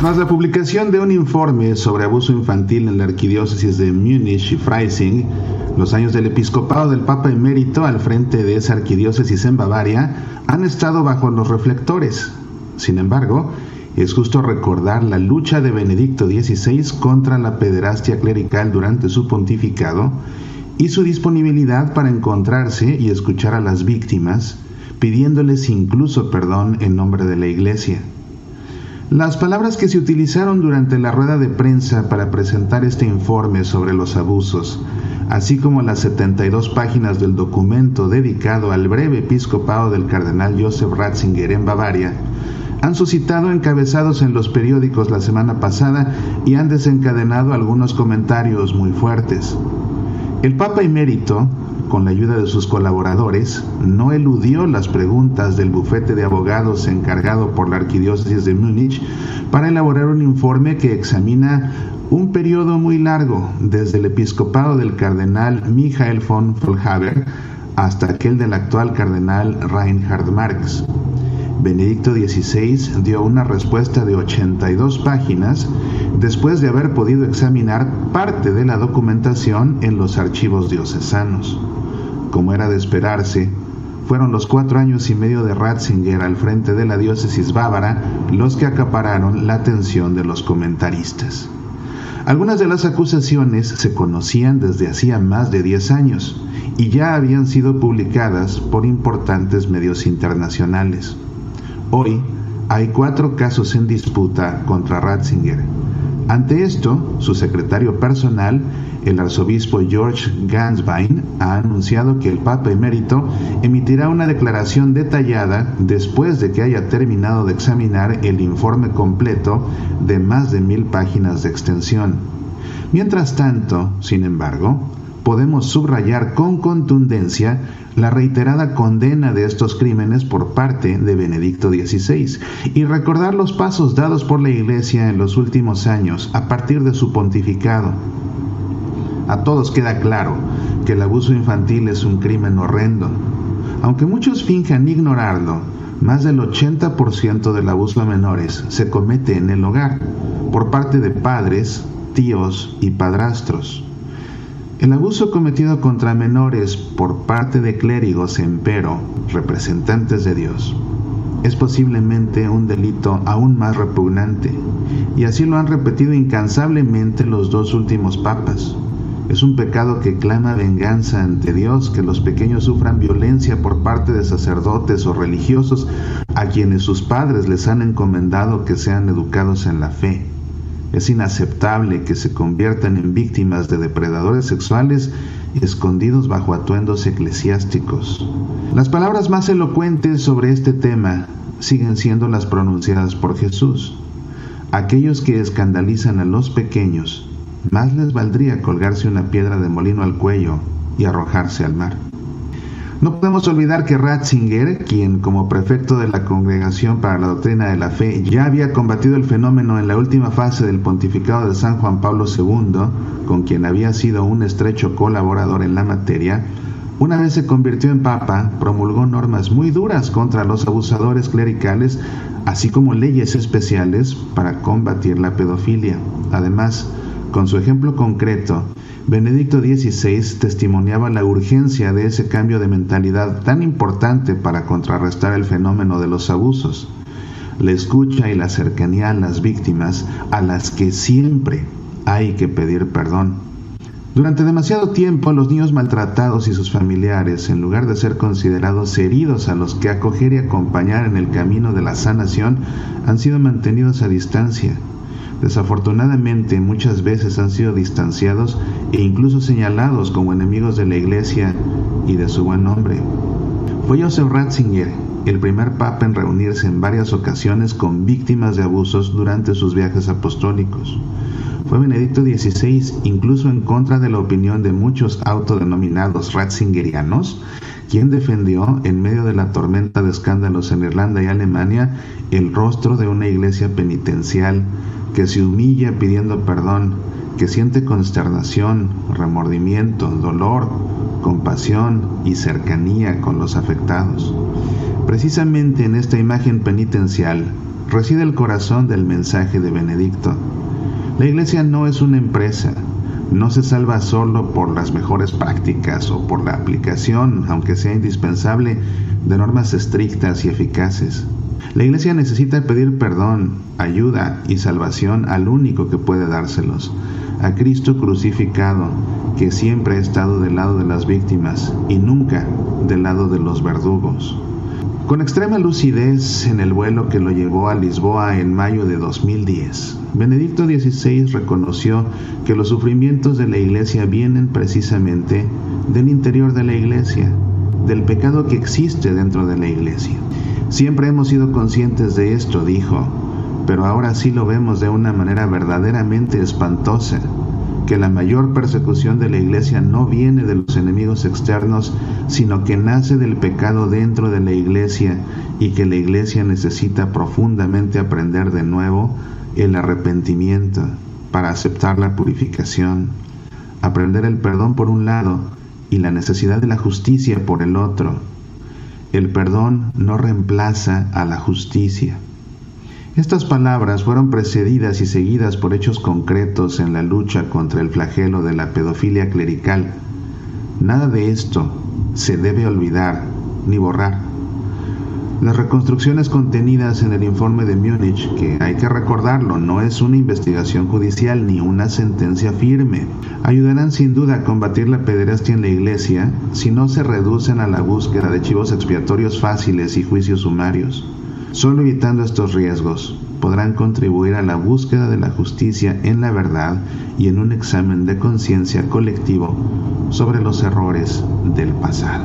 Tras la publicación de un informe sobre abuso infantil en la arquidiócesis de Múnich y Freising, los años del episcopado del Papa Emérito al frente de esa arquidiócesis en Bavaria han estado bajo los reflectores. Sin embargo, es justo recordar la lucha de Benedicto XVI contra la pederastia clerical durante su pontificado y su disponibilidad para encontrarse y escuchar a las víctimas, pidiéndoles incluso perdón en nombre de la Iglesia. Las palabras que se utilizaron durante la rueda de prensa para presentar este informe sobre los abusos, así como las 72 páginas del documento dedicado al breve episcopado del cardenal Joseph Ratzinger en Bavaria, han suscitado encabezados en los periódicos la semana pasada y han desencadenado algunos comentarios muy fuertes. El Papa Emérito, con la ayuda de sus colaboradores, no eludió las preguntas del bufete de abogados encargado por la arquidiócesis de Múnich para elaborar un informe que examina un periodo muy largo, desde el episcopado del cardenal Michael von Faulhaber hasta aquel del actual cardenal Reinhard Marx. Benedicto XVI dio una respuesta de 82 páginas después de haber podido examinar parte de la documentación en los archivos diocesanos. Como era de esperarse, fueron los 4 años y medio de Ratzinger al frente de la diócesis bávara los que acapararon la atención de los comentaristas. Algunas de las acusaciones se conocían desde hacía más de 10 años y ya habían sido publicadas por importantes medios internacionales. Hoy hay 4 casos en disputa contra Ratzinger. Ante esto, su secretario personal, el arzobispo George Ganswein, ha anunciado que el Papa Emérito emitirá una declaración detallada después de que haya terminado de examinar el informe completo de más de 1000 páginas de extensión. Mientras tanto, sin embargo, podemos subrayar con contundencia la reiterada condena de estos crímenes por parte de Benedicto XVI y recordar los pasos dados por la Iglesia en los últimos años a partir de su pontificado. A todos queda claro que el abuso infantil es un crimen horrendo. Aunque muchos finjan ignorarlo, más del 80% del abuso a menores se comete en el hogar, por parte de padres, tíos y padrastros. El abuso cometido contra menores por parte de clérigos, empero, representantes de Dios, es posiblemente un delito aún más repugnante, y así lo han repetido incansablemente los 2 últimos papas. Es un pecado que clama venganza ante Dios que los pequeños sufran violencia por parte de sacerdotes o religiosos a quienes sus padres les han encomendado que sean educados en la fe. Es inaceptable que se conviertan en víctimas de depredadores sexuales escondidos bajo atuendos eclesiásticos. Las palabras más elocuentes sobre este tema siguen siendo las pronunciadas por Jesús. Aquellos que escandalizan a los pequeños, más les valdría colgarse una piedra de molino al cuello y arrojarse al mar. No podemos olvidar que Ratzinger, quien como prefecto de la Congregación para la Doctrina de la Fe ya había combatido el fenómeno en la última fase del pontificado de San Juan Pablo II, con quien había sido un estrecho colaborador en la materia, una vez se convirtió en papa, promulgó normas muy duras contra los abusadores clericales, así como leyes especiales para combatir la pedofilia. Además, con su ejemplo concreto, Benedicto XVI testimoniaba la urgencia de ese cambio de mentalidad tan importante para contrarrestar el fenómeno de los abusos. La escucha y la cercanía a las víctimas, a las que siempre hay que pedir perdón. Durante demasiado tiempo, los niños maltratados y sus familiares, en lugar de ser considerados heridos a los que acoger y acompañar en el camino de la sanación, han sido mantenidos a distancia. Desafortunadamente, muchas veces han sido distanciados e incluso señalados como enemigos de la Iglesia y de su buen nombre. Fue Joseph Ratzinger el primer papa en reunirse en varias ocasiones con víctimas de abusos durante sus viajes apostólicos. Fue Benedicto XVI, incluso en contra de la opinión de muchos autodenominados ratzingerianos, quien defendió, en medio de la tormenta de escándalos en Irlanda y Alemania, el rostro de una iglesia penitencial que se humilla pidiendo perdón, que siente consternación, remordimiento, dolor, compasión y cercanía con los afectados. Precisamente en esta imagen penitencial, reside el corazón del mensaje de Benedicto. La Iglesia no es una empresa. No se salva solo por las mejores prácticas o por la aplicación, aunque sea indispensable, de normas estrictas y eficaces. La Iglesia necesita pedir perdón, ayuda y salvación al único que puede dárselos, a Cristo crucificado, que siempre ha estado del lado de las víctimas y nunca del lado de los verdugos. Con extrema lucidez en el vuelo que lo llevó a Lisboa en mayo de 2010, Benedicto XVI reconoció que los sufrimientos de la Iglesia vienen precisamente del interior de la Iglesia, del pecado que existe dentro de la Iglesia. Siempre hemos sido conscientes de esto, dijo, pero ahora sí lo vemos de una manera verdaderamente espantosa, que la mayor persecución de la Iglesia no viene de los enemigos externos, sino que nace del pecado dentro de la Iglesia y que la Iglesia necesita profundamente aprender de nuevo el arrepentimiento para aceptar la purificación, aprender el perdón por un lado y la necesidad de la justicia por el otro. El perdón no reemplaza a la justicia. Estas palabras fueron precedidas y seguidas por hechos concretos en la lucha contra el flagelo de la pedofilia clerical. Nada de esto se debe olvidar ni borrar. Las reconstrucciones contenidas en el informe de Múnich, que hay que recordarlo, no es una investigación judicial ni una sentencia firme, ayudarán sin duda a combatir la pederastia en la Iglesia si no se reducen a la búsqueda de chivos expiatorios fáciles y juicios sumarios. Solo evitando estos riesgos podrán contribuir a la búsqueda de la justicia en la verdad y en un examen de conciencia colectivo sobre los errores del pasado.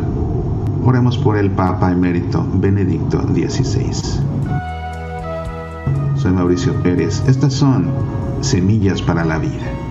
Oremos por el Papa Emérito Benedicto XVI. Soy Mauricio Pérez. Estas son Semillas para la Vida.